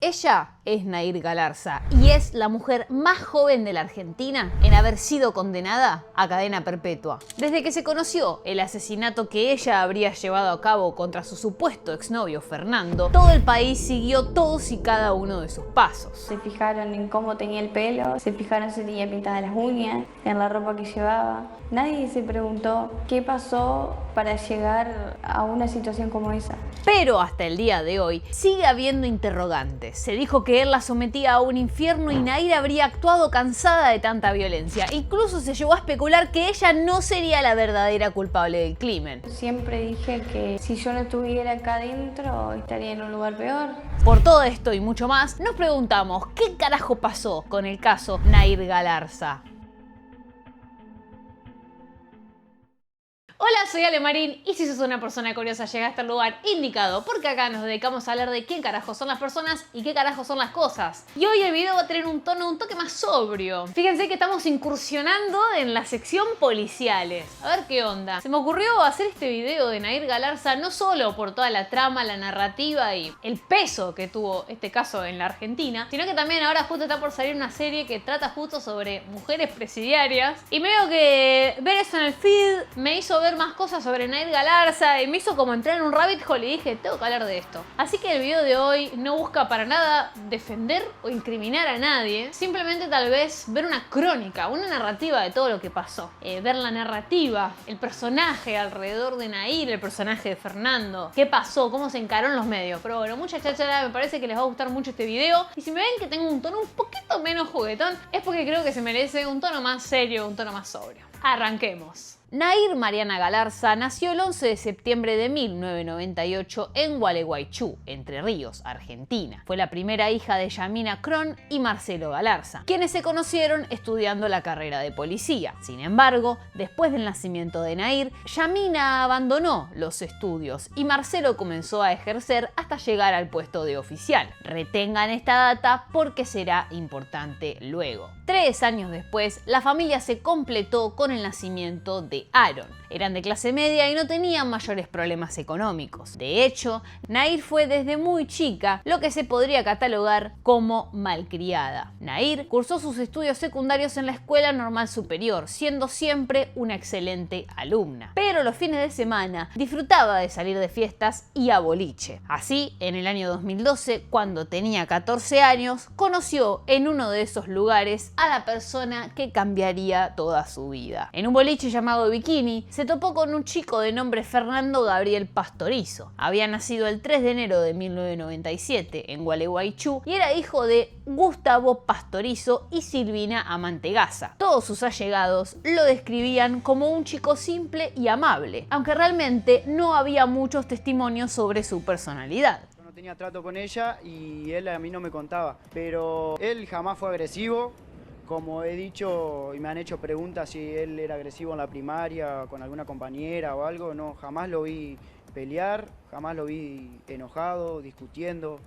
Ella es Nair Galarza y es la mujer más joven de la Argentina en haber sido condenada a cadena perpetua. Desde que se conoció el asesinato que ella habría llevado a cabo contra su supuesto exnovio Fernando, todo el país siguió todos y cada uno de sus pasos. Se fijaron en cómo tenía el pelo, se fijaron si tenía pintadas las uñas, en la ropa que llevaba. Nadie se preguntó qué pasó para llegar a una situación como esa. Pero hasta el día de hoy sigue habiendo interrogantes. Se dijo que él la sometía a un infierno y Nair habría actuado cansada de tanta violencia. Incluso se llegó a especular que ella no sería la verdadera culpable del crimen. Siempre dije que si yo no estuviera acá adentro estaría en un lugar peor. Por todo esto y mucho más, nos preguntamos ¿qué carajo pasó con el caso Nair Galarza? Hola, soy Ale Marín y si sos una persona curiosa llegaste al lugar indicado porque acá nos dedicamos a hablar de qué carajo son las personas y qué carajo son las cosas. Y hoy el video va a tener un toque más sobrio. Fíjense que estamos incursionando en la sección policiales. A ver qué onda. Se me ocurrió hacer este video de Nair Galarza no solo por toda la trama, la narrativa y el peso que tuvo este caso en la Argentina, sino que también ahora justo está por salir una serie que trata justo sobre mujeres presidiarias. Y me veo que ver eso en el feed me hizo ver más cosas sobre Nair Galarza y me hizo como entrar en un rabbit hole y dije, tengo que hablar de esto. Así que el video de hoy no busca para nada defender o incriminar a nadie, simplemente tal vez ver una crónica, una narrativa de todo lo que pasó. Ver la narrativa, el personaje alrededor de Nair, el personaje de Fernando, qué pasó, cómo se encaró en los medios. Pero bueno, mucha cháchara, me parece que les va a gustar mucho este video. Y si me ven que tengo un tono un poquito menos juguetón, es porque creo que se merece un tono más serio, un tono más sobrio. Arranquemos. Nair Mariana Galarza nació el 11 de septiembre de 1998 en Gualeguaychú, Entre Ríos, Argentina. Fue la primera hija de Yamina Cron y Marcelo Galarza, quienes se conocieron estudiando la carrera de policía. Sin embargo, después del nacimiento de Nair, Yamina abandonó los estudios y Marcelo comenzó a ejercer hasta llegar al puesto de oficial. Retengan esta data porque será importante luego. 3 años después, la familia se completó con el nacimiento de Aaron. Eran de clase media y no tenían mayores problemas económicos. De hecho, Nair fue desde muy chica lo que se podría catalogar como malcriada. Nair cursó sus estudios secundarios en la Escuela Normal Superior, siendo siempre una excelente alumna. Pero los fines de semana disfrutaba de salir de fiestas y a boliche. Así, en el año 2012, cuando tenía 14 años, conoció en uno de esos lugares a la persona que cambiaría toda su vida. En un boliche llamado Bikini, se topó con un chico de nombre Fernando Gabriel Pastorizo. Había nacido el 3 de enero de 1997 en Gualeguaychú y era hijo de Gustavo Pastorizo y Silvina Amantegaza. Todos sus allegados lo describían como un chico simple y amable, aunque realmente no había muchos testimonios sobre su personalidad. No tenía trato con ella y él a mí no me contaba, pero él jamás fue agresivo. Como he dicho y me han hecho preguntas si él era agresivo en la primaria con alguna compañera o algo, no, jamás lo vi pelear, jamás lo vi enojado, discutiendo.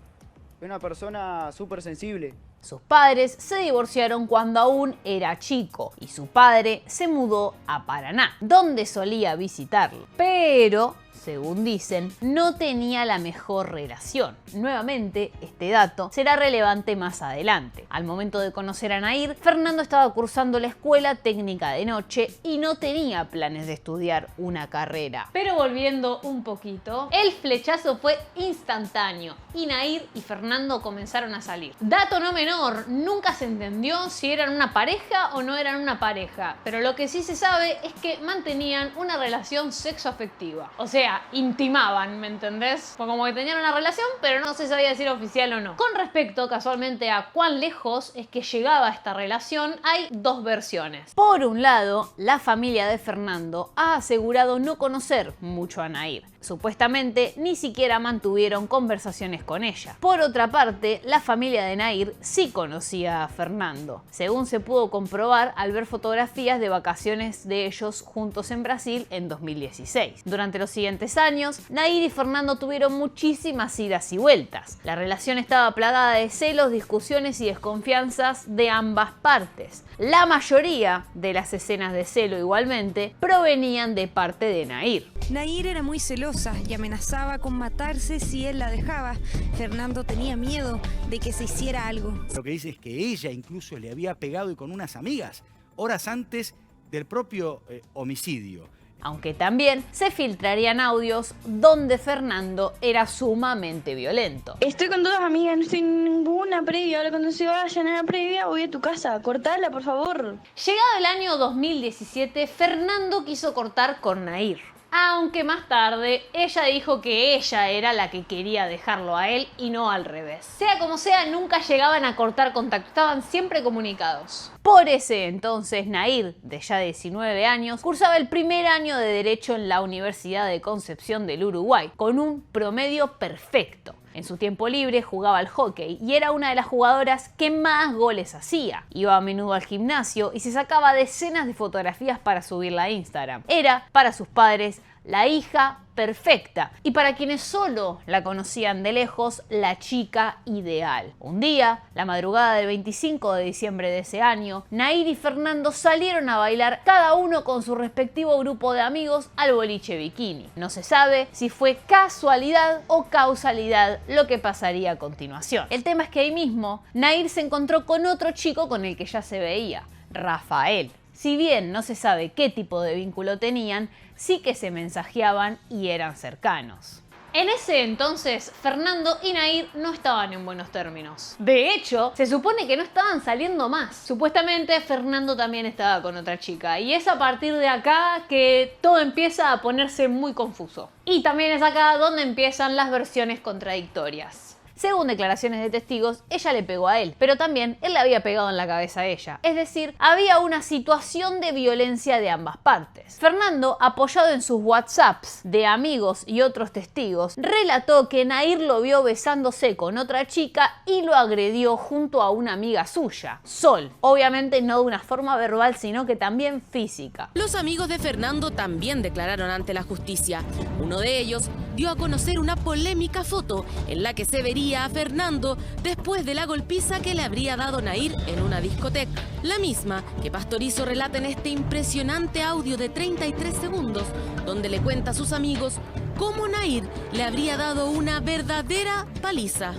Es una persona súper sensible. Sus padres se divorciaron cuando aún era chico y su padre se mudó a Paraná, donde solía visitarlo. Pero, según dicen, no tenía la mejor relación. Nuevamente, este dato será relevante más adelante. Al momento de conocer a Nair, Fernando estaba cursando la escuela técnica de noche y no tenía planes de estudiar una carrera. Pero volviendo un poquito, el flechazo fue instantáneo y Nair y Fernando comenzaron a salir. Dato no menor, nunca se entendió si eran una pareja o no eran una pareja, pero lo que sí se sabe es que mantenían una relación sexoafectiva. O sea, intimaban, ¿me entendés? Como que tenían una relación, pero no se sabía decir oficial o no. Con respecto, casualmente, a cuán lejos es que llegaba esta relación, hay dos versiones. Por un lado, la familia de Fernando ha asegurado no conocer mucho a Nair. Supuestamente, ni siquiera mantuvieron conversaciones con ella. Por otra parte, la familia de Nair sí sí conocía a Fernando, según se pudo comprobar al ver fotografías de vacaciones de ellos juntos en Brasil en 2016. Durante los siguientes años, Nair y Fernando tuvieron muchísimas idas y vueltas. La relación estaba plagada de celos, discusiones y desconfianzas de ambas partes. La mayoría de las escenas de celo igualmente provenían de parte de Nair. Nair era muy celosa y amenazaba con matarse si él la dejaba. Fernando tenía miedo de que se hiciera algo. Lo que dice es que ella incluso le había pegado y con unas amigas, horas antes del propio homicidio. Aunque también se filtrarían audios donde Fernando era sumamente violento. Estoy con todas amigas, no estoy en ninguna previa. Ahora cuando se vayan a la previa voy a tu casa. Cortala, por favor. Llegado el año 2017, Fernando quiso cortar con Nair. Aunque más tarde ella dijo que ella era la que quería dejarlo a él y no al revés. Sea como sea, nunca llegaban a cortar contacto, estaban siempre comunicados. Por ese entonces, Nair, de ya 19 años, cursaba el primer año de Derecho en la Universidad de Concepción del Uruguay, con un promedio perfecto. En su tiempo libre jugaba al hockey y era una de las jugadoras que más goles hacía. Iba a menudo al gimnasio y se sacaba decenas de fotografías para subirla a Instagram. Era, para sus padres, la hija perfecta y para quienes solo la conocían de lejos, la chica ideal. Un día, la madrugada del 25 de diciembre de ese año, Nair y Fernando salieron a bailar cada uno con su respectivo grupo de amigos al boliche Bikini. No se sabe si fue casualidad o causalidad lo que pasaría a continuación. El tema es que ahí mismo, Nair se encontró con otro chico con el que ya se veía, Rafael. Si bien no se sabe qué tipo de vínculo tenían, sí que se mensajeaban y eran cercanos. En ese entonces, Fernando y Nair no estaban en buenos términos. De hecho, se supone que no estaban saliendo más. Supuestamente, Fernando también estaba con otra chica. Y es a partir de acá que todo empieza a ponerse muy confuso. Y también es acá donde empiezan las versiones contradictorias. Según declaraciones de testigos, ella le pegó a él, pero también él le había pegado en la cabeza a ella. Es decir, había una situación de violencia de ambas partes. Fernando, apoyado en sus WhatsApps de amigos y otros testigos, relató que Nair lo vio besándose con otra chica y lo agredió junto a una amiga suya, Sol. Obviamente no de una forma verbal, sino que también física. Los amigos de Fernando también declararon ante la justicia. Uno de ellos dio a conocer una polémica foto en la que se vería a Fernando después de la golpiza que le habría dado Nair en una discoteca. La misma que Pastorizo relata en este impresionante audio de 33 segundos, donde le cuenta a sus amigos cómo Nair le habría dado una verdadera paliza.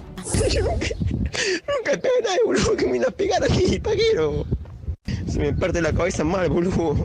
Yo nunca pegué a nadie, boludo, que me iba a pegar aquí, paquero. Se me parte la cabeza mal, boludo.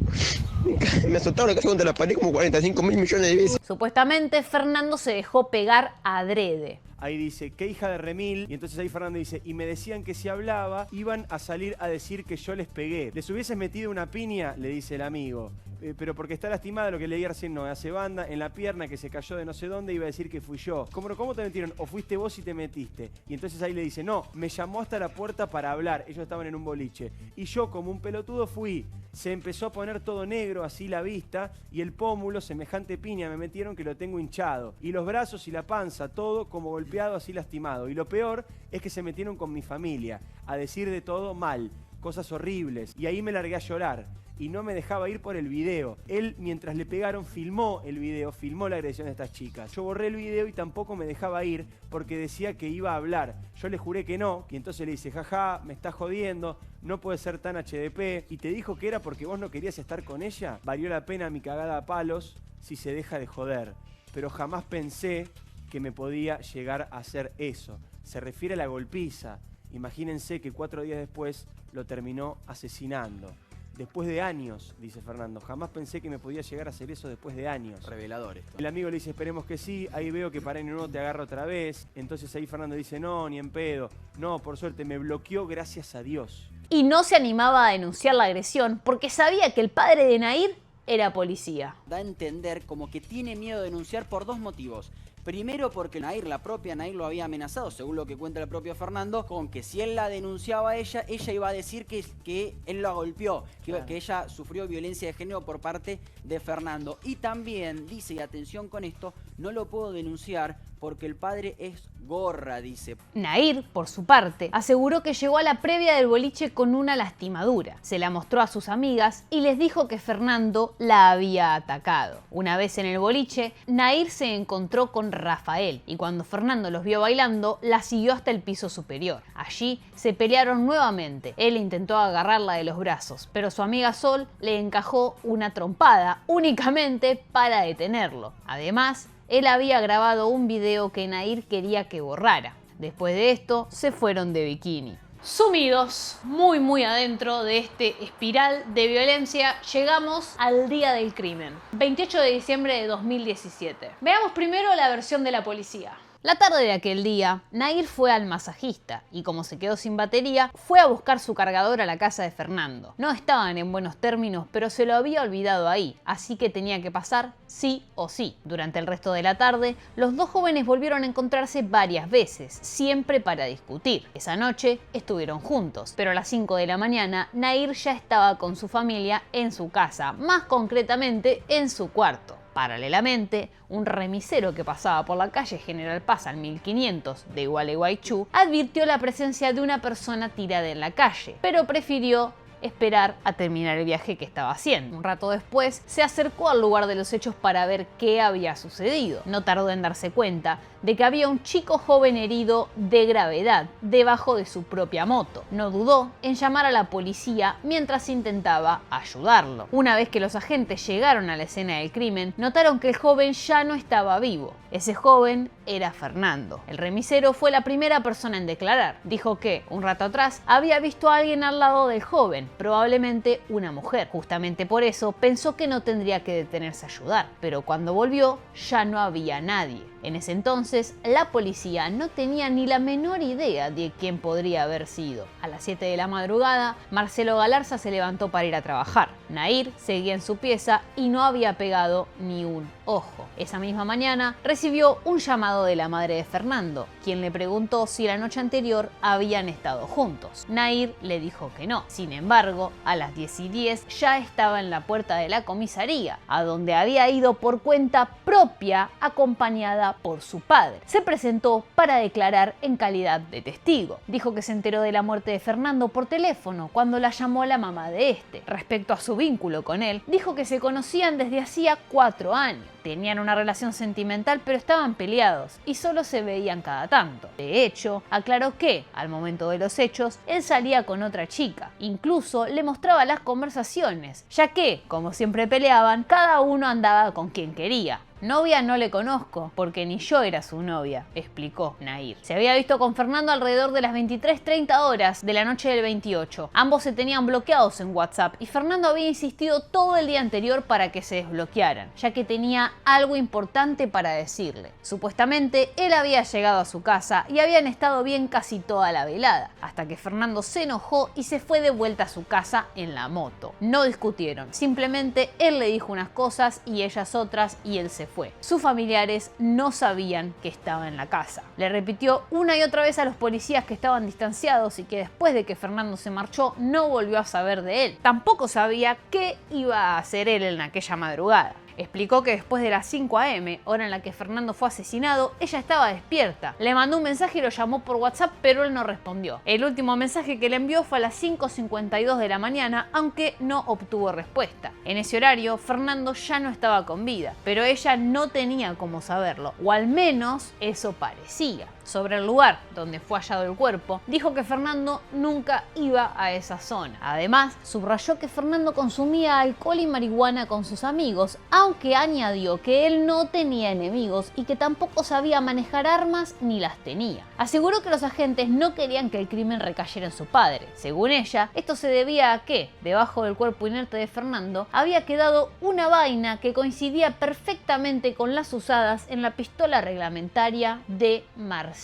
Me azotaron casi contra la pared como 45 mil millones de veces. Supuestamente Fernando se dejó pegar adrede. Ahí dice, qué hija de remil. Y entonces ahí Fernando dice, y me decían que si hablaba, iban a salir a decir que yo les pegué. ¿Les hubieses metido una piña? Le dice el amigo. Pero porque está lastimada, lo que leí recién no, hace banda en la pierna que se cayó de no sé dónde, iba a decir que fui yo. ¿Cómo te metieron? ¿O fuiste vos y te metiste? Y entonces ahí le dice, no, me llamó hasta la puerta para hablar. Ellos estaban en un boliche. Y yo, como un pelotudo, fui. Se empezó a poner todo negro, así la vista, y el pómulo, semejante piña, me metieron que lo tengo hinchado. Y los brazos y la panza, todo como golpeado, así lastimado. Y lo peor es que se metieron con mi familia, a decir de todo mal, cosas horribles. Y ahí me largué a llorar. Y no me dejaba ir por el video. Él, mientras le pegaron, filmó el video, filmó la agresión de estas chicas. Yo borré el video y tampoco me dejaba ir porque decía que iba a hablar. Yo le juré que no, y entonces le dice, jaja, me estás jodiendo, no puede ser tan HDP. Y te dijo que era porque vos no querías estar con ella. Valió la pena mi cagada a palos si se deja de joder. Pero jamás pensé que me podía llegar a hacer eso. Se refiere a la golpiza. Imagínense que 4 días después lo terminó asesinando. Después de años, dice Fernando, jamás pensé que me podía llegar a hacer eso después de años. Revelador esto. El amigo le dice, esperemos que sí, ahí veo que para en uno te agarra otra vez. Entonces ahí Fernando dice, no, ni en pedo. No, por suerte, me bloqueó gracias a Dios. Y no se animaba a denunciar la agresión porque sabía que el padre de Nair era policía. Da a entender como que tiene miedo de denunciar por 2 motivos. Primero porque la propia Nair lo había amenazado, según lo que cuenta el propio Fernando, con que si él la denunciaba a ella, ella iba a decir que él la golpeó, que ella sufrió violencia de género por parte de Fernando. Y también dice, y atención con esto, no lo puedo denunciar porque el padre es gorra, dice. Nair, por su parte, aseguró que llegó a la previa del boliche con una lastimadura. Se la mostró a sus amigas y les dijo que Fernando la había atacado. Una vez en el boliche, Nair se encontró con Rafael y cuando Fernando los vio bailando, la siguió hasta el piso superior. Allí se pelearon nuevamente. Él intentó agarrarla de los brazos, pero su amiga Sol le encajó una trompada únicamente para detenerlo. Además, él había grabado un video que Nair quería que borrara. Después de esto, se fueron de bikini. Sumidos muy adentro de este espiral de violencia, llegamos al día del crimen, 28 de diciembre de 2017. Veamos primero la versión de la policía. La tarde de aquel día, Nair fue al masajista y como se quedó sin batería, fue a buscar su cargador a la casa de Fernando. No estaban en buenos términos, pero se lo había olvidado ahí, así que tenía que pasar sí o sí. Durante el resto de la tarde, los dos jóvenes volvieron a encontrarse varias veces, siempre para discutir. Esa noche estuvieron juntos, pero a las 5 de la mañana, Nair ya estaba con su familia en su casa, más concretamente en su cuarto. Paralelamente, un remisero que pasaba por la calle General Paz al 1500 de Gualeguaychú advirtió la presencia de una persona tirada en la calle, pero prefirió esperar a terminar el viaje que estaba haciendo. Un rato después, se acercó al lugar de los hechos para ver qué había sucedido. No tardó en darse cuenta de que había un chico joven herido de gravedad debajo de su propia moto. No dudó en llamar a la policía mientras intentaba ayudarlo. Una vez que los agentes llegaron a la escena del crimen, notaron que el joven ya no estaba vivo. Ese joven era Fernando. El remisero fue la primera persona en declarar. Dijo que, un rato atrás, había visto a alguien al lado del joven, probablemente una mujer. Justamente por eso pensó que no tendría que detenerse a ayudar, pero cuando volvió ya no había nadie. En ese entonces, la policía no tenía ni la menor idea de quién podría haber sido. A las 7 de la madrugada, Marcelo Galarza se levantó para ir a trabajar. Nair seguía en su pieza y no había pegado ni un ojo. Esa misma mañana, recibió un llamado de la madre de Fernando, quien le preguntó si la noche anterior habían estado juntos. Nair le dijo que no. Sin embargo, a las 10:10 ya estaba en la puerta de la comisaría, a donde había ido por cuenta propia acompañada por su padre. Se presentó para declarar en calidad de testigo. Dijo que se enteró de la muerte de Fernando por teléfono cuando la llamó la mamá de este. Respecto a su vínculo con él, dijo que se conocían desde hacía 4 años. Tenían una relación sentimental, pero estaban peleados y solo se veían cada tanto. De hecho, aclaró que, al momento de los hechos, él salía con otra chica. Incluso le mostraba las conversaciones, ya que, como siempre peleaban, cada uno andaba con quien quería. Novia no le conozco, porque ni yo era su novia, explicó Nair. Se había visto con Fernando alrededor de las 23:30 horas de la noche del 28. Ambos se tenían bloqueados en WhatsApp y Fernando había insistido todo el día anterior para que se desbloquearan, ya que tenía algo importante para decirle. Supuestamente, él había llegado a su casa y habían estado bien casi toda la velada, hasta que Fernando se enojó y se fue de vuelta a su casa en la moto. No discutieron, simplemente él le dijo unas cosas y ellas otras y él se fue. Sus familiares no sabían que estaba en la casa. Le repitió una y otra vez a los policías que estaban distanciados y que después de que Fernando se marchó no volvió a saber de él. Tampoco sabía qué iba a hacer él en aquella madrugada. Explicó que después de las 5 a.m., hora en la que Fernando fue asesinado, ella estaba despierta. Le mandó un mensaje y lo llamó por WhatsApp, pero él no respondió. El último mensaje que le envió fue a las 5:52 de la mañana, aunque no obtuvo respuesta. En ese horario, Fernando ya no estaba con vida, pero ella no tenía cómo saberlo, o al menos eso parecía. Sobre el lugar donde fue hallado el cuerpo, dijo que Fernando nunca iba a esa zona. Además, subrayó que Fernando consumía alcohol y marihuana con sus amigos, aunque añadió que él no tenía enemigos y que tampoco sabía manejar armas ni las tenía. Aseguró que los agentes no querían que el crimen recayera en su padre. Según ella, esto se debía a que, debajo del cuerpo inerte de Fernando, había quedado una vaina que coincidía perfectamente con las usadas en la pistola reglamentaria de Marcelo.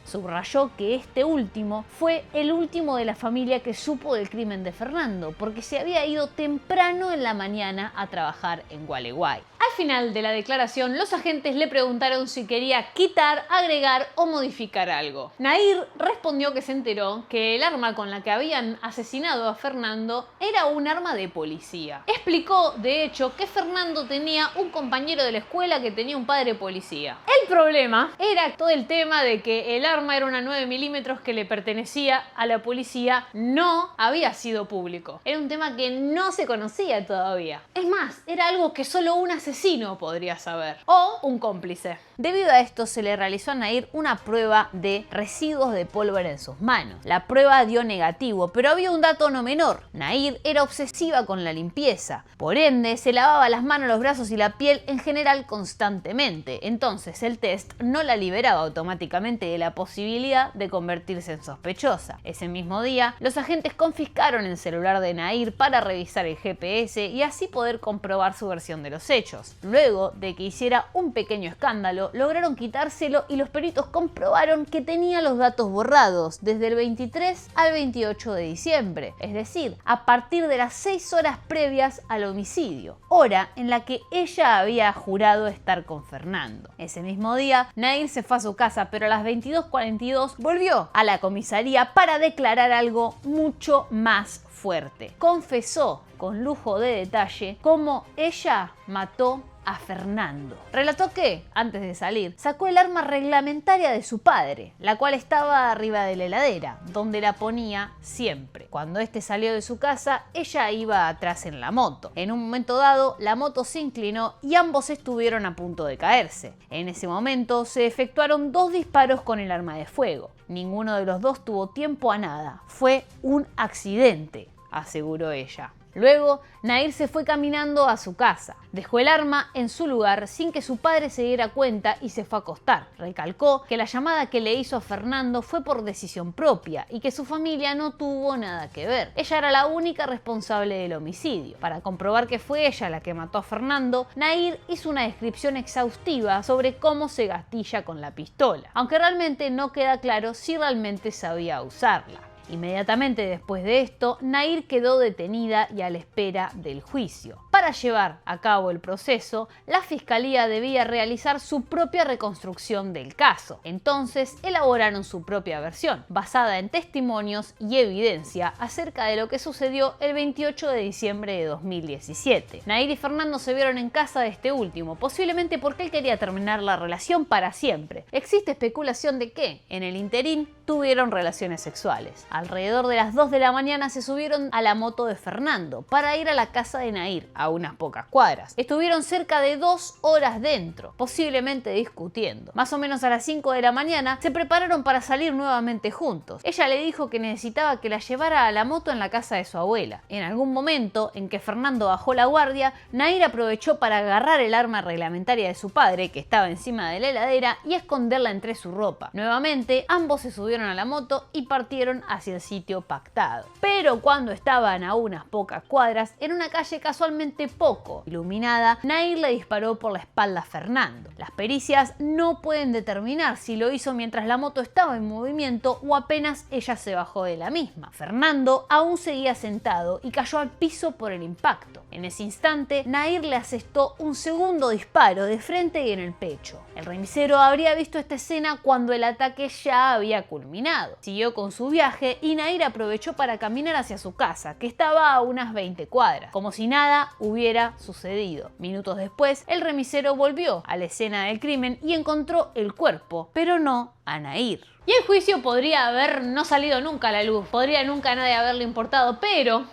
Subrayó que este último fue el último de la familia que supo del crimen de Fernando, porque se había ido temprano en la mañana a trabajar en Gualeguay. Al final de la declaración, los agentes le preguntaron si quería quitar, agregar o modificar algo. Nair respondió que se enteró que el arma con la que habían asesinado a Fernando era un arma de policía. Explicó, de hecho, que Fernando tenía un compañero de la escuela que tenía un padre policía. El problema era todo el tema de que el arma era una 9 milímetros que le pertenecía a la policía, no había sido público. Era un tema que no se conocía todavía. Es más, era algo que solo un asesino podría saber. O un cómplice. Debido a esto se le realizó a Nair una prueba de residuos de pólvora en sus manos. La prueba dio negativo, pero había un dato no menor. Nair era obsesiva con la limpieza. Por ende, se lavaba las manos, los brazos y la piel en general constantemente. Entonces el test no la liberaba automáticamente de la posibilidad de convertirse en sospechosa. Ese mismo día, los agentes confiscaron el celular de Nair para revisar el GPS y así poder comprobar su versión de los hechos. Luego de que hiciera un pequeño escándalo, lograron quitárselo y los peritos comprobaron que tenía los datos borrados desde el 23 al 28 de diciembre, es decir, a partir de las 6 horas previas al homicidio, hora en la que ella había jurado estar con Fernando. Ese mismo día, Nair se fue a su casa, pero a las 22:42 volvió a la comisaría para declarar algo mucho más fuerte. Confesó con lujo de detalle cómo ella mató a Fernando. Relató que, antes de salir, sacó el arma reglamentaria de su padre, la cual estaba arriba de la heladera, donde la ponía siempre. Cuando este salió de su casa, ella iba atrás en la moto. En un momento dado, la moto se inclinó y ambos estuvieron a punto de caerse. En ese momento, se efectuaron 2 disparos con el arma de fuego. Ninguno de los dos tuvo tiempo a nada. Fue un accidente, aseguró ella. Luego, Nair se fue caminando a su casa. Dejó el arma en su lugar sin que su padre se diera cuenta y se fue a acostar. Recalcó que la llamada que le hizo a Fernando fue por decisión propia y que su familia no tuvo nada que ver. Ella era la única responsable del homicidio. Para comprobar que fue ella la que mató a Fernando, Nair hizo una descripción exhaustiva sobre cómo se gastilla con la pistola, aunque realmente no queda claro si realmente sabía usarla. Inmediatamente después de esto, Nair quedó detenida y a la espera del juicio. Para llevar a cabo el proceso, la fiscalía debía realizar su propia reconstrucción del caso. Entonces, elaboraron su propia versión, basada en testimonios y evidencia acerca de lo que sucedió el 28 de diciembre de 2017. Nair y Fernando se vieron en casa de este último, posiblemente porque él quería terminar la relación para siempre. Existe especulación de que, en el interín, tuvieron relaciones sexuales. Alrededor de las 2 de la mañana se subieron a la moto de Fernando para ir a la casa de Nair, a unas pocas cuadras. Estuvieron cerca de 2 horas dentro, posiblemente discutiendo. Más o menos a las 5 de la mañana se prepararon para salir nuevamente juntos. Ella le dijo que necesitaba que la llevara a la moto en la casa de su abuela. En algún momento en que Fernando bajó la guardia, Nair aprovechó para agarrar el arma reglamentaria de su padre, que estaba encima de la heladera, y esconderla entre su ropa. Nuevamente, ambos se subieron a la moto y partieron hacia el sitio pactado. Pero cuando estaban a unas pocas cuadras, en una calle casualmente poco iluminada, Nair le disparó por la espalda a Fernando. Las pericias no pueden determinar si lo hizo mientras la moto estaba en movimiento o apenas ella se bajó de la misma. Fernando aún seguía sentado y cayó al piso por el impacto. En ese instante, Nair le asestó un segundo disparo de frente y en el pecho. El remisero habría visto esta escena cuando el ataque ya había culminado. Siguió con su viaje y Nair aprovechó para caminar hacia su casa, que estaba a unas 20 cuadras, como si nada hubiera sucedido. Minutos después, el remisero volvió a la escena del crimen y encontró el cuerpo, pero no a Nair. Y el juicio podría haber no salido nunca a la luz, podría nunca a nadie haberle importado, pero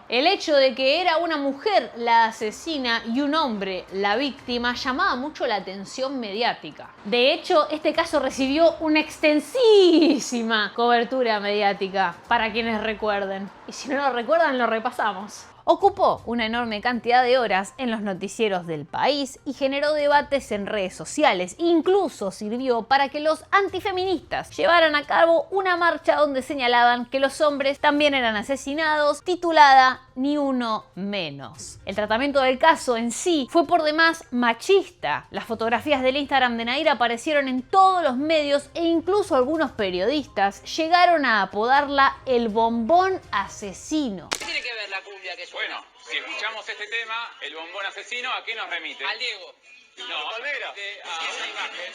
el hecho de que era una mujer la asesina y un hombre la víctima llamaba mucho la atención mediática. De hecho, este caso recibió una extensísima cobertura mediática, para quienes recuerden. Y si no lo recuerdan, lo repasamos. Ocupó una enorme cantidad de horas en los noticieros del país y generó debates en redes sociales. Incluso sirvió para que los antifeministas llevaran a cabo una marcha donde señalaban que los hombres también eran asesinados, titulada Ni uno menos. El tratamiento del caso en sí fue por demás machista. Las fotografías del Instagram de Nair aparecieron en todos los medios e incluso algunos periodistas llegaron a apodarla el bombón asesino. ¿Qué tiene que ver la cumbia que suena? Bueno, Si escuchamos este tema, el bombón asesino, ¿a qué nos remite? Al Diego. No, Palmera. A una imagen.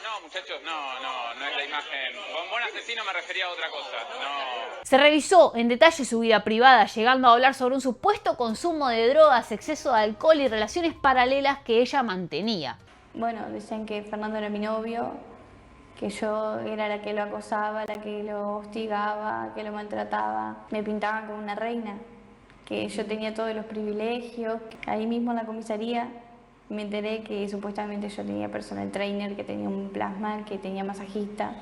No, muchachos, no es la imagen. Bombón asesino me refería a otra cosa. No. Se revisó en detalle su vida privada, llegando a hablar sobre un supuesto consumo de drogas, exceso de alcohol y relaciones paralelas que ella mantenía. Bueno, decían que Fernando era mi novio, que yo era la que lo acosaba, la que lo hostigaba, que lo maltrataba. Me pintaban como una reina, que yo tenía todos los privilegios. Ahí mismo en la comisaría me enteré que supuestamente yo tenía personal trainer, que tenía un plasma, que tenía masajista.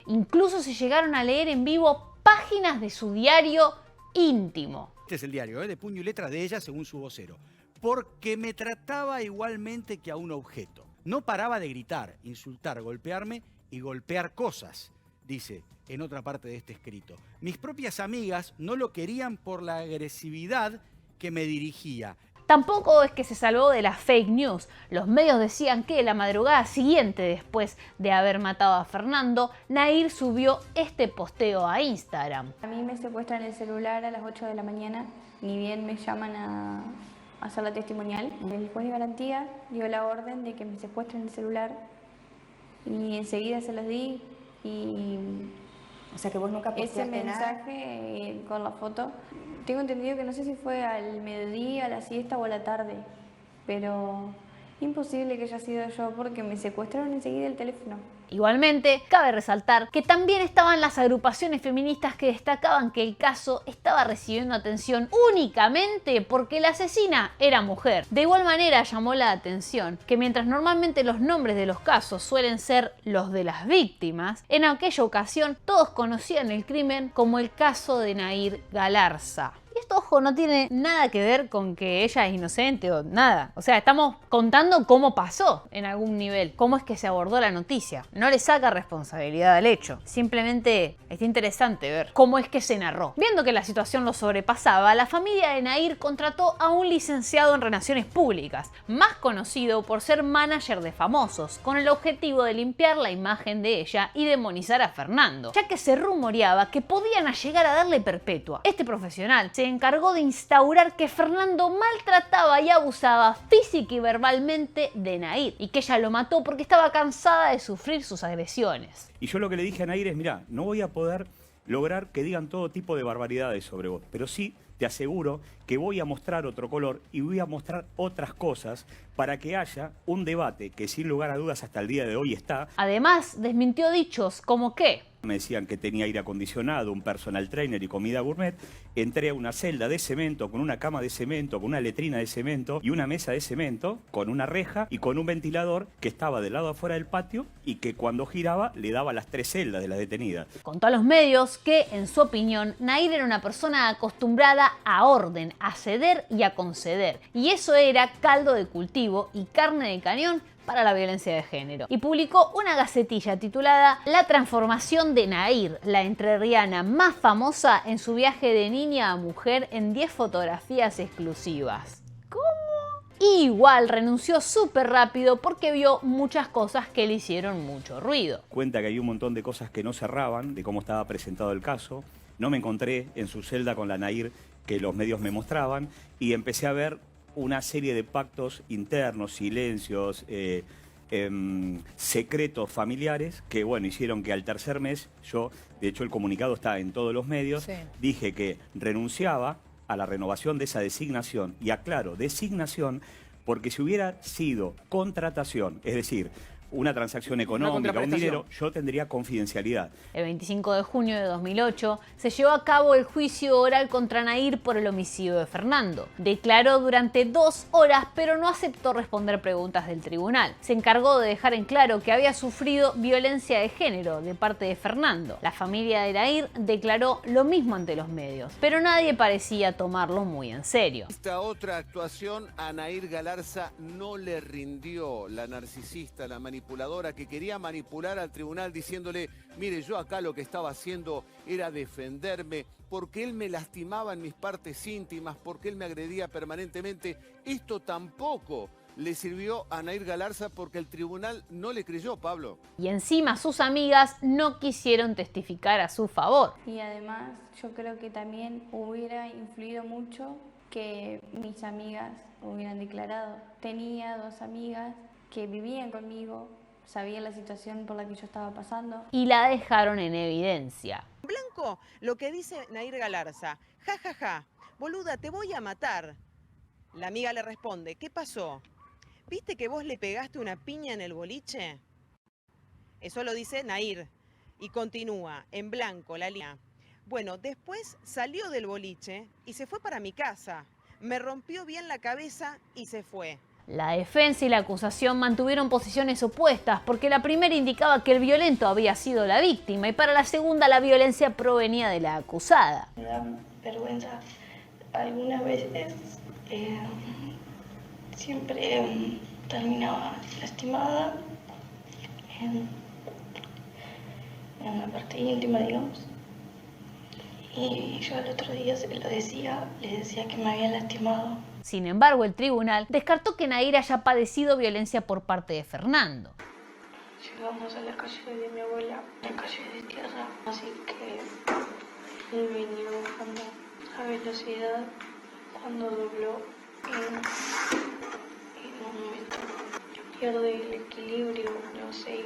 Incluso se llegaron a leer en vivo páginas de su diario íntimo. Este es el diario, de puño y letra de ella, según su vocero. Porque me trataba igualmente que a un objeto. No paraba de gritar, insultar, golpearme y golpear cosas, dice en otra parte de este escrito. Mis propias amigas no lo querían por la agresividad que me dirigía. Tampoco es que se salvó de las fake news. Los medios decían que la madrugada siguiente, después de haber matado a Fernando, Nahir subió este posteo a Instagram. A mí me secuestran el celular a las 8 de la mañana, ni bien me llaman a hacer la testimonial. El juez de garantía dio la orden de que me secuestren el celular y enseguida se los di y... O sea que vos nunca posteaste ese mensaje con la foto. Tengo entendido que no sé si fue al mediodía, a la siesta o a la tarde, pero imposible que haya sido yo porque me secuestraron enseguida el teléfono. Igualmente, cabe resaltar que también estaban las agrupaciones feministas que destacaban que el caso estaba recibiendo atención únicamente porque la asesina era mujer. De igual manera llamó la atención que mientras normalmente los nombres de los casos suelen ser los de las víctimas, en aquella ocasión todos conocían el crimen como el caso de Nahir Galarza. Y esto, ojo, no tiene nada que ver con que ella es inocente o nada. O sea, estamos contando cómo pasó en algún nivel, cómo es que se abordó la noticia. No le saca responsabilidad al hecho. Simplemente está interesante ver cómo es que se narró. Viendo que la situación lo sobrepasaba, la familia de Nahir contrató a un licenciado en Relaciones Públicas, más conocido por ser manager de famosos, con el objetivo de limpiar la imagen de ella y demonizar a Fernando, ya que se rumoreaba que podían llegar a darle perpetua. Este profesional se encargó de instaurar que Fernando maltrataba y abusaba física y verbalmente de Nahir y que ella lo mató porque estaba cansada de sufrir sus agresiones. Y yo lo que le dije a Nahir es, mirá, no voy a poder lograr que digan todo tipo de barbaridades sobre vos, pero sí te aseguro que voy a mostrar otro color y voy a mostrar otras cosas para que haya un debate que sin lugar a dudas hasta el día de hoy está. Además, desmintió dichos como que me decían que tenía aire acondicionado, un personal trainer y comida gourmet. Entré a una celda de cemento, con una cama de cemento, con una letrina de cemento y una mesa de cemento, con una reja y con un ventilador que estaba del lado afuera del patio y que cuando giraba le daba las 3 celdas de la detenida. Contó a los medios que, en su opinión, Nahir era una persona acostumbrada a orden, a ceder y a conceder. Y eso era caldo de cultivo y carne de cañón para la violencia de género. Y publicó una gacetilla titulada La transformación de Nahir, la entrerriana más famosa en su viaje de niña a mujer en 10 fotografías exclusivas. ¿Cómo? Y igual renunció súper rápido porque vio muchas cosas que le hicieron mucho ruido. Cuenta que hay un montón de cosas que no cerraban de cómo estaba presentado el caso. No me encontré en su celda con la Nahir que los medios me mostraban y empecé a ver una serie de pactos internos, silencios, secretos familiares que, bueno, hicieron que al tercer mes yo, de hecho el comunicado está en todos los medios, dije que renunciaba a la renovación de esa designación, y aclaro, designación, porque si hubiera sido contratación, es decir, una transacción económica, un dinero, yo tendría confidencialidad. El 25 de junio de 2008 se llevó a cabo el juicio oral contra Nahir por el homicidio de Fernando. Declaró durante 2 horas, pero no aceptó responder preguntas del tribunal. Se encargó de dejar en claro que había sufrido violencia de género de parte de Fernando. La familia de Nahir declaró lo mismo ante los medios, pero nadie parecía tomarlo muy en serio. Esta otra actuación a Nahir Galarza no le rindió. La narcisista, la manipuladora que quería manipular al tribunal diciéndole, mire, yo acá lo que estaba haciendo era defenderme porque él me lastimaba en mis partes íntimas, porque él me agredía permanentemente. Esto tampoco le sirvió a Nair Galarza porque el tribunal no le creyó, Pablo. Y encima sus amigas no quisieron testificar a su favor. Y además yo creo que también hubiera influido mucho que mis amigas hubieran declarado. Tenía 2 amigas que vivían conmigo, sabían la situación por la que yo estaba pasando. Y la dejaron en evidencia. Blanco, lo que dice Nair Galarza, ja, ja, ja, boluda, te voy a matar. La amiga le responde, ¿qué pasó? ¿Viste que vos le pegaste una piña en el boliche? Eso lo dice Nair. Y continúa, en blanco, la línea. Bueno, después salió del boliche y se fue para mi casa. Me rompió bien la cabeza y se fue. La defensa y la acusación mantuvieron posiciones opuestas porque la primera indicaba que el violento había sido la víctima y para la segunda la violencia provenía de la acusada. Me da vergüenza. Algunas veces siempre terminaba lastimada en la parte íntima, digamos. Y yo al otro día se lo decía, le decía que me había lastimado. Sin embargo, el tribunal descartó que Nair haya padecido violencia por parte de Fernando. Llegamos a la calle de mi abuela, la calle de tierra, así que él venía bajando a velocidad cuando dobló en un momento pierde el equilibrio, no sé,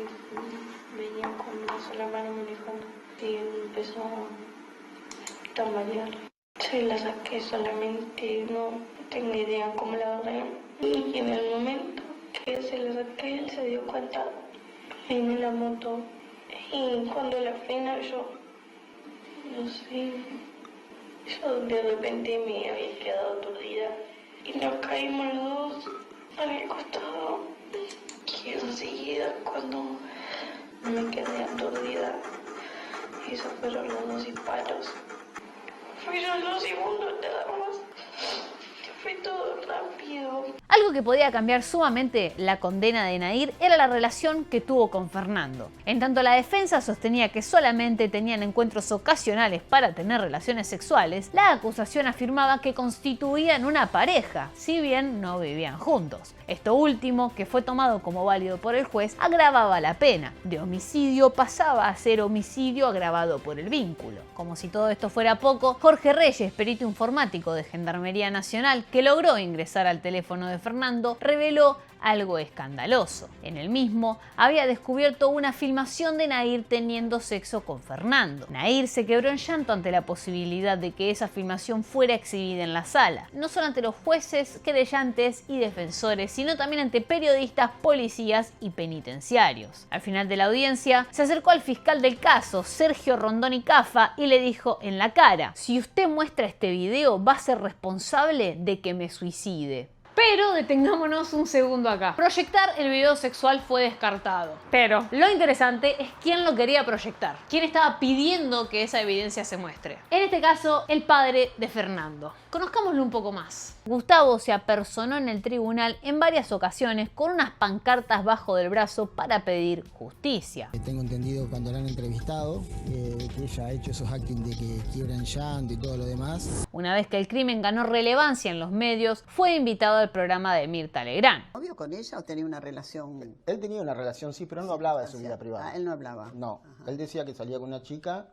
venía con una sola mano manejando y empezó a tambalear. Se la saqué solamente, no tengo idea cómo la agarré. Y en el momento que se la saqué, él se dio cuenta en la moto. Y cuando la frena yo, no sé, yo de repente me había quedado aturdida. Y nos caímos los dos al costado. Y enseguida cuando me quedé aturdida, esos fueron los 2 disparos. Fueron 2 segundos nada más. Fue todo rápido. Algo que podía cambiar sumamente la condena de Nair era la relación que tuvo con Fernando. En tanto la defensa sostenía que solamente tenían encuentros ocasionales para tener relaciones sexuales, la acusación afirmaba que constituían una pareja, si bien no vivían juntos. Esto último, que fue tomado como válido por el juez, agravaba la pena. De homicidio pasaba a ser homicidio agravado por el vínculo. Como si todo esto fuera poco, Jorge Reyes, perito informático de Gendarmería Nacional, que logró ingresar al teléfono de Fernando, reveló algo escandaloso. En el mismo había descubierto una filmación de Nair teniendo sexo con Fernando. Nair se quebró en llanto ante la posibilidad de que esa filmación fuera exhibida en la sala, no solo ante los jueces, querellantes y defensores, sino también ante periodistas, policías y penitenciarios. Al final de la audiencia, se acercó al fiscal del caso, Sergio Rondoni Cafa, y le dijo en la cara: si usted muestra este video, va a ser responsable de que me suicide. Pero detengámonos un segundo acá. Proyectar el video sexual fue descartado. Pero lo interesante es quién lo quería proyectar. Quién estaba pidiendo que esa evidencia se muestre. En este caso, el padre de Fernando. Conozcámoslo un poco más. Gustavo se apersonó en el tribunal en varias ocasiones con unas pancartas bajo del brazo para pedir justicia. Tengo entendido cuando la han entrevistado que ella ha hecho esos actos de que quiebran llanto y todo lo demás. Una vez que el crimen ganó relevancia en los medios, fue invitado al programa de Mirta Legrand. ¿Novio con ella o tenía una relación? Él tenía una relación, sí, pero él no hablaba de su vida privada. Ah, él no hablaba. No, él decía que salía con una chica,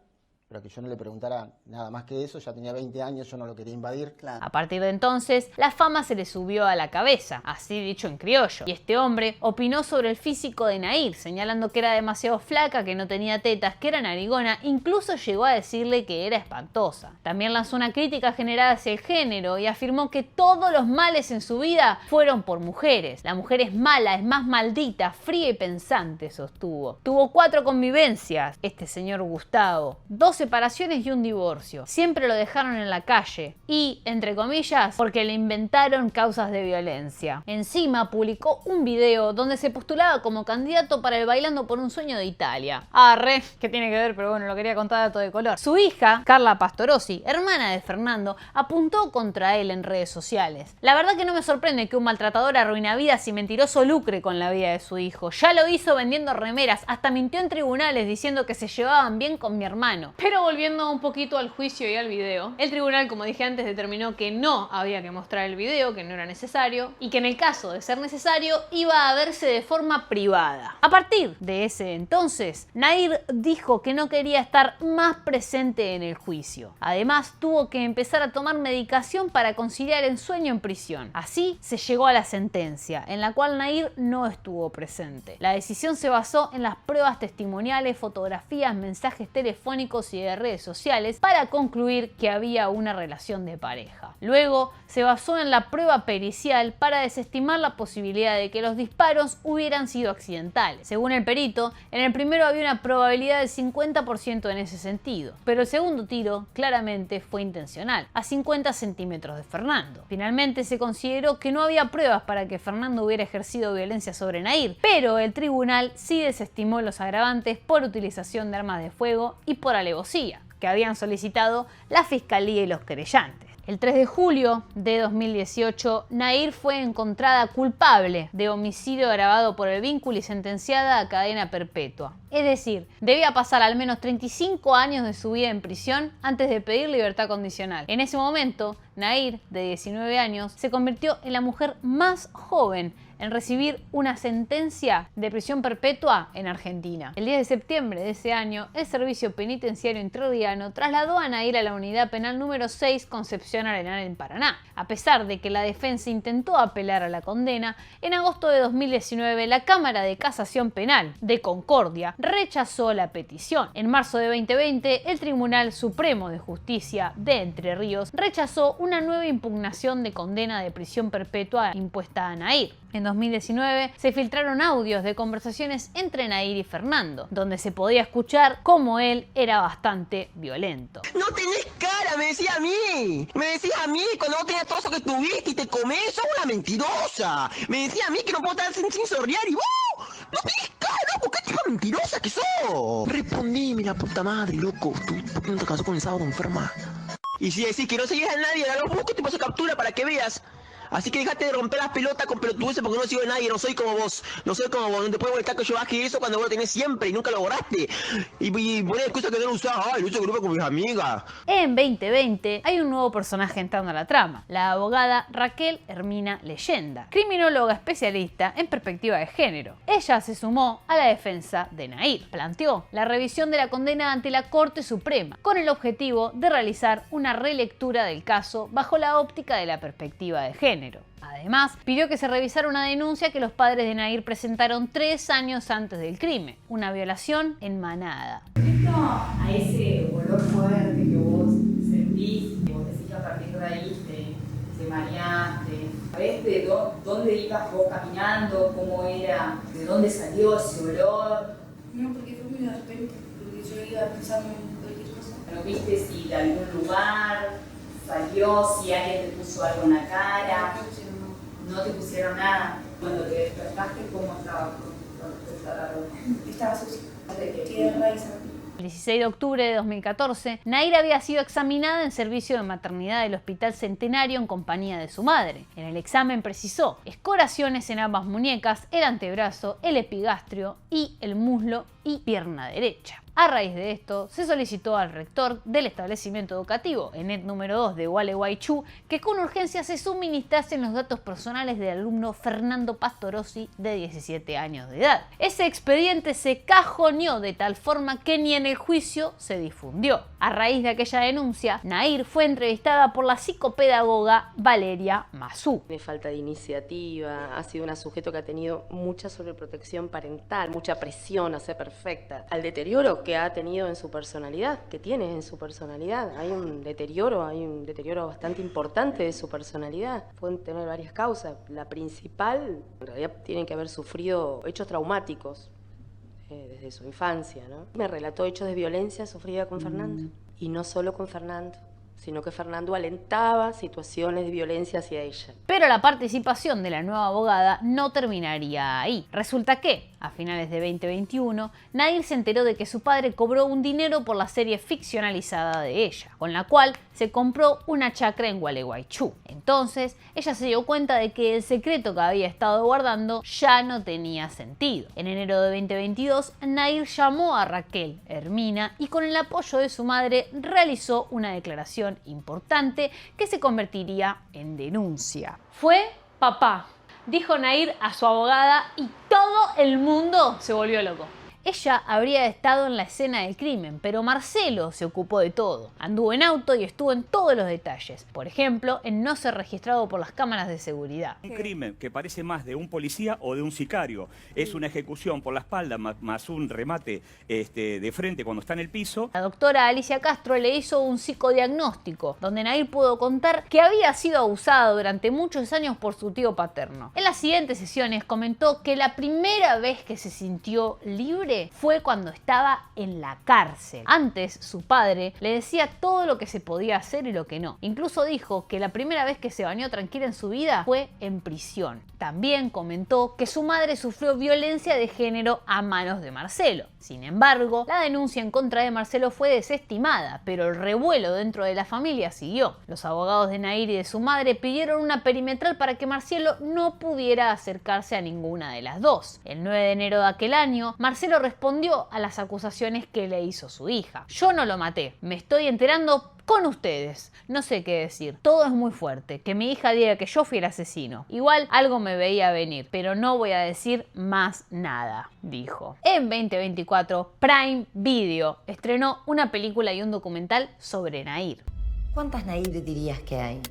pero que yo no le preguntara nada más que eso. Ya tenía 20 años, yo no lo quería invadir. A partir de entonces, la fama se le subió a la cabeza, así dicho en criollo. Y este hombre opinó sobre el físico de Nair, señalando que era demasiado flaca, que no tenía tetas, que era narigona, incluso llegó a decirle que era espantosa. También lanzó una crítica general hacia el género y afirmó que todos los males en su vida fueron por mujeres. La mujer es mala, es más maldita, fría y pensante, sostuvo. Tuvo 4 convivencias, este señor Gustavo, 2 separaciones y un divorcio. Siempre lo dejaron en la calle y, entre comillas, porque le inventaron causas de violencia. Encima publicó un video donde se postulaba como candidato para el Bailando por un Sueño de Italia. Arre, que tiene que ver, pero bueno, lo quería contar a todo de color. Su hija, Carla Pastorossi, hermana de Fernando, apuntó contra él en redes sociales. La verdad que no me sorprende que un maltratador arruinavidas y mentiroso lucre con la vida de su hijo. Ya lo hizo vendiendo remeras, hasta mintió en tribunales diciendo que se llevaban bien con mi hermano. Pero volviendo un poquito al juicio y al video, el tribunal, como dije antes, determinó que no había que mostrar el video, que no era necesario, y que en el caso de ser necesario iba a verse de forma privada. A partir de ese entonces, Nahir dijo que no quería estar más presente en el juicio. Además, tuvo que empezar a tomar medicación para conciliar el sueño en prisión. Así se llegó a la sentencia, en la cual Nahir no estuvo presente. La decisión se basó en las pruebas testimoniales, fotografías, mensajes telefónicos y de redes sociales para concluir que había una relación de pareja. Luego se basó en la prueba pericial para desestimar la posibilidad de que los disparos hubieran sido accidentales. Según el perito, en el primero había una probabilidad del 50% en ese sentido, pero el segundo tiro claramente fue intencional, a 50 centímetros de Fernando. Finalmente se consideró que no había pruebas para que Fernando hubiera ejercido violencia sobre Nahir, pero el tribunal sí desestimó los agravantes por utilización de armas de fuego y por alevosía, que habían solicitado la fiscalía y los querellantes. El 3 de julio de 2018, Nahir fue encontrada culpable de homicidio agravado por el vínculo y sentenciada a cadena perpetua. Es decir, debía pasar al menos 35 años de su vida en prisión antes de pedir libertad condicional. En ese momento, Nahir, de 19 años, se convirtió en la mujer más joven en recibir una sentencia de prisión perpetua en Argentina. El 10 de septiembre de ese año, el Servicio Penitenciario Entrerriano trasladó a Nahir a la Unidad Penal número 6 Concepción Arenal en Paraná. A pesar de que la defensa intentó apelar a la condena, en agosto de 2019 la Cámara de Casación Penal de Concordia rechazó la petición. En marzo de 2020, el Tribunal Supremo de Justicia de Entre Ríos rechazó una nueva impugnación de condena de prisión perpetua impuesta a Nahir. En 2019 se filtraron audios de conversaciones entre Nahir y Fernando, donde se podía escuchar cómo él era bastante violento. ¡No tenés cara! ¡Me decía a mí! ¡Me decía a mí cuando vos tenías todo eso que tuviste y te comés! ¡Sos una mentirosa! Me decía a mí que no puedo estar sin sorrear y vos ¡no tenés cara! ¿Por qué tipo mentirosa que sos? Respondime, la puta madre, loco. ¿Por qué no te casó con el sábado enferma? Y si decís que no seguís a nadie, a los busco te paso captura para que veas. Así que dejate de romper las pelotas con pelotudeces porque no sigo de nadie, no soy como vos. No soy como vos, no te puedes molestar que yo baje eso cuando vos lo tenés siempre y nunca lo borraste. Y poner excusas que no lo usás, ay, lo uso grupo con mis amigas. En 2020 hay un nuevo personaje entrando a la trama, la abogada Raquel Hermina Leyenda, criminóloga especialista en perspectiva de género. Ella se sumó a la defensa de Nahir. Planteó la revisión de la condena ante la Corte Suprema, con el objetivo de realizar una relectura del caso bajo la óptica de la perspectiva de género. Además, pidió que se revisara una denuncia que los padres de Nahir presentaron 3 años antes del crimen, una violación en manada. Respecto a ese olor fuerte que vos sentís, que vos decís que a partir de ahí te mareaste, ¿sabés de dónde ibas vos caminando? ¿Cómo era? ¿De dónde salió ese olor? No, porque fue muy de repente, porque yo iba pensando en cualquier cosa. ¿No viste si de algún lugar salió, si alguien te puso algo en la cara? No te pusieron nada. Cuando te despertaste, ¿cómo estaba? Estaba sucia, de tierra y sangre. El 16 de octubre de 2014, Nahir había sido examinada en servicio de maternidad del Hospital Centenario en compañía de su madre. En el examen precisó escoraciones en ambas muñecas, el antebrazo, el epigastrio y el muslo y pierna derecha. A raíz de esto, se solicitó al rector del establecimiento educativo, ENET número 2 de Gualeguaychú, que con urgencia se suministrasen los datos personales del alumno Fernando Pastorossi, de 17 años de edad. Ese expediente se cajoneó de tal forma que ni en el juicio se difundió. A raíz de aquella denuncia, Nahir fue entrevistada por la psicopedagoga Valeria Mazú. De falta de iniciativa, ha sido un sujeto que ha tenido mucha sobreprotección parental, mucha presión a ser perfecta, al deterioro que ha tenido en su personalidad, que tiene en su personalidad. Hay un deterioro bastante importante de su personalidad. Pueden tener varias causas. La principal, en realidad, tiene que haber sufrido hechos traumáticos desde su infancia, ¿no? Me relató hechos de violencia sufrida con Fernando. Y no solo con Fernando, sino que Fernando alentaba situaciones de violencia hacia ella. Pero la participación de la nueva abogada no terminaría ahí. Resulta que, a finales de 2021, Nair se enteró de que su padre cobró un dinero por la serie ficcionalizada de ella, con la cual se compró una chacra en Gualeguaychú. Entonces, ella se dio cuenta de que el secreto que había estado guardando ya no tenía sentido. En enero de 2022, Nair llamó a Raquel Hermina y con el apoyo de su madre realizó una declaración importante que se convertiría en denuncia. Fue papá, dijo Nair a su abogada y todo el mundo se volvió loco. Ella habría estado en la escena del crimen, pero Marcelo se ocupó de todo. Anduvo en auto y estuvo en todos los detalles. Por ejemplo, en no ser registrado por las cámaras de seguridad. Un crimen que parece más de un policía o de un sicario. Es una ejecución por la espalda más un remate de frente cuando está en el piso. La doctora Alicia Castro le hizo un psicodiagnóstico, donde Nair pudo contar que había sido abusada durante muchos años por su tío paterno. En las siguientes sesiones comentó que la primera vez que se sintió libre fue cuando estaba en la cárcel. Antes, su padre le decía todo lo que se podía hacer y lo que no. Incluso dijo que la primera vez que se bañó tranquila en su vida fue en prisión. También comentó que su madre sufrió violencia de género a manos de Marcelo. Sin embargo, la denuncia en contra de Marcelo fue desestimada, pero el revuelo dentro de la familia siguió. Los abogados de Nair y de su madre pidieron una perimetral para que Marcelo no pudiera acercarse a ninguna de las dos. El 9 de enero de aquel año, Marcelo respondió a las acusaciones que le hizo su hija. Yo no lo maté, me estoy enterando con ustedes. No sé qué decir. Todo es muy fuerte. Que mi hija diga que yo fui el asesino. Igual algo me veía venir, pero no voy a decir más nada, dijo. En 2024, Prime Video estrenó una película y un documental sobre Nair. ¿Cuántas Nair dirías que hay?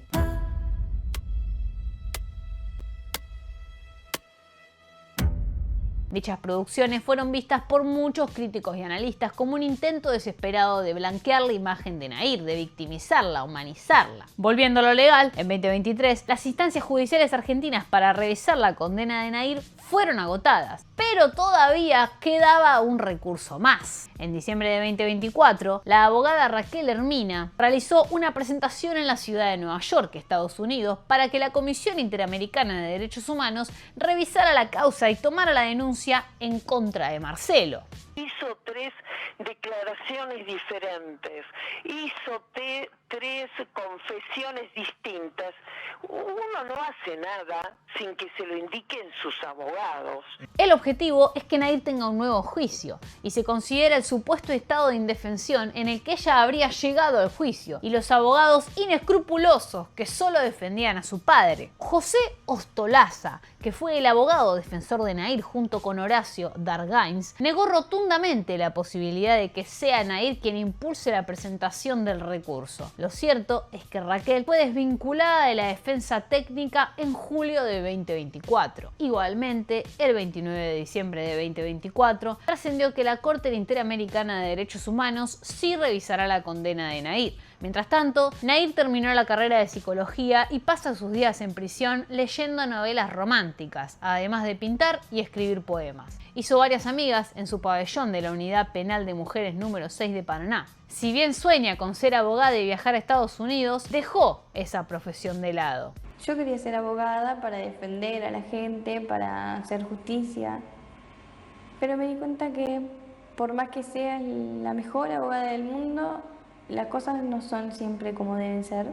Dichas producciones fueron vistas por muchos críticos y analistas como un intento desesperado de blanquear la imagen de Nair, de victimizarla, humanizarla. Volviendo a lo legal, en 2023, las instancias judiciales argentinas para revisar la condena de Nair fueron agotadas, pero todavía quedaba un recurso más. En diciembre de 2024, la abogada Raquel Hermina realizó una presentación en la ciudad de Nueva York, Estados Unidos, para que la Comisión Interamericana de Derechos Humanos revisara la causa y tomara la denuncia en contra de Marcelo. Hizo 3 declaraciones diferentes, hizo 3 confesiones distintas. Uno no hace nada sin que se lo indiquen sus abogados. El objetivo es que Nair tenga un nuevo juicio y se considera el supuesto estado de indefensión en el que ella habría llegado al juicio y los abogados inescrupulosos que solo defendían a su padre. José Ostolaza, que fue el abogado defensor de Nair junto con Horacio Dargains, negó rotundamente la posibilidad de que sea Nair quien impulse la presentación del recurso. Lo cierto es que Raquel fue desvinculada de la defensa técnica en julio de 2024. Igualmente, el 29 de diciembre de 2024, trascendió que la Corte Interamericana de Derechos Humanos sí revisará la condena de Nair. Mientras tanto, Nair terminó la carrera de psicología y pasa sus días en prisión leyendo novelas románticas, además de pintar y escribir poemas. Hizo varias amigas en su pabellón de la Unidad Penal de Mujeres número 6 de Paraná. Si bien sueña con ser abogada y viajar a Estados Unidos, dejó esa profesión de lado. Yo quería ser abogada para defender a la gente, para hacer justicia, pero me di cuenta que por más que sea la mejor abogada del mundo, las cosas no son siempre como deben ser.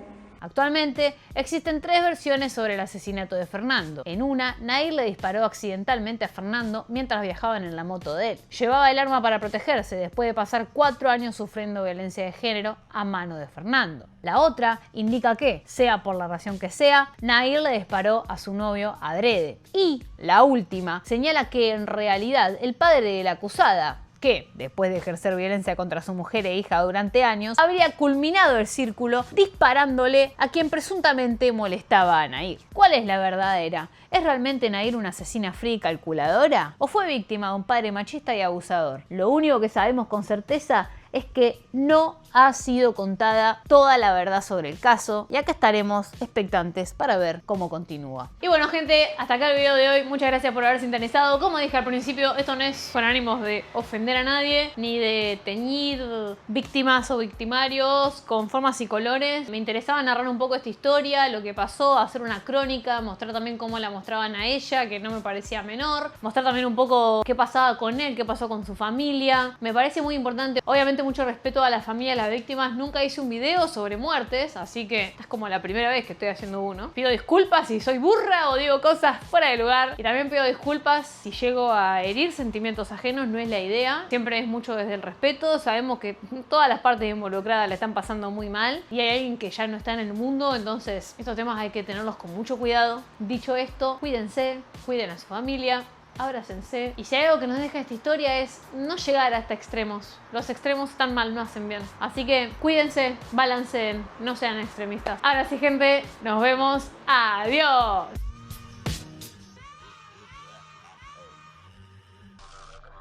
Actualmente existen 3 versiones sobre el asesinato de Fernando. En una, Nair le disparó accidentalmente a Fernando mientras viajaban en la moto de él. Llevaba el arma para protegerse después de pasar 4 años sufriendo violencia de género a mano de Fernando. La otra indica que, sea por la razón que sea, Nair le disparó a su novio adrede. Y la última señala que en realidad el padre de la acusada, que, después de ejercer violencia contra su mujer e hija durante años, habría culminado el círculo disparándole a quien presuntamente molestaba a Nair. ¿Cuál es la verdadera? ¿Es realmente Nair una asesina fría y calculadora? ¿O fue víctima de un padre machista y abusador? Lo único que sabemos con certeza es que no ha sido contada toda la verdad sobre el caso y acá estaremos expectantes para ver cómo continúa. Y bueno, gente, hasta acá el video de hoy. Muchas gracias por haber sintonizado. Como dije al principio, esto no es con ánimos de ofender a nadie ni de teñir víctimas o victimarios con formas y colores. Me interesaba narrar un poco esta historia, lo que pasó, hacer una crónica, mostrar también cómo la mostraban a ella, que no me parecía menor, mostrar también un poco qué pasaba con él, qué pasó con su familia. Me parece muy importante, obviamente mucho respeto a la familia de las víctimas. Nunca hice un video sobre muertes, así que es como la primera vez que estoy haciendo uno. Pido disculpas si soy burra o digo cosas fuera de lugar, y también pido disculpas si llego a herir sentimientos ajenos. No es la idea, siempre es mucho desde el respeto. Sabemos que todas las partes involucradas la están pasando muy mal y hay alguien que ya no está en el mundo, entonces estos temas hay que tenerlos con mucho cuidado. Dicho esto, cuídense, cuiden a su familia, abrácense. Y si hay algo que nos deja esta historia es no llegar hasta extremos. Los extremos tan mal, no hacen bien. Así que cuídense, balanceen, no sean extremistas. Ahora sí, gente, nos vemos. Adiós.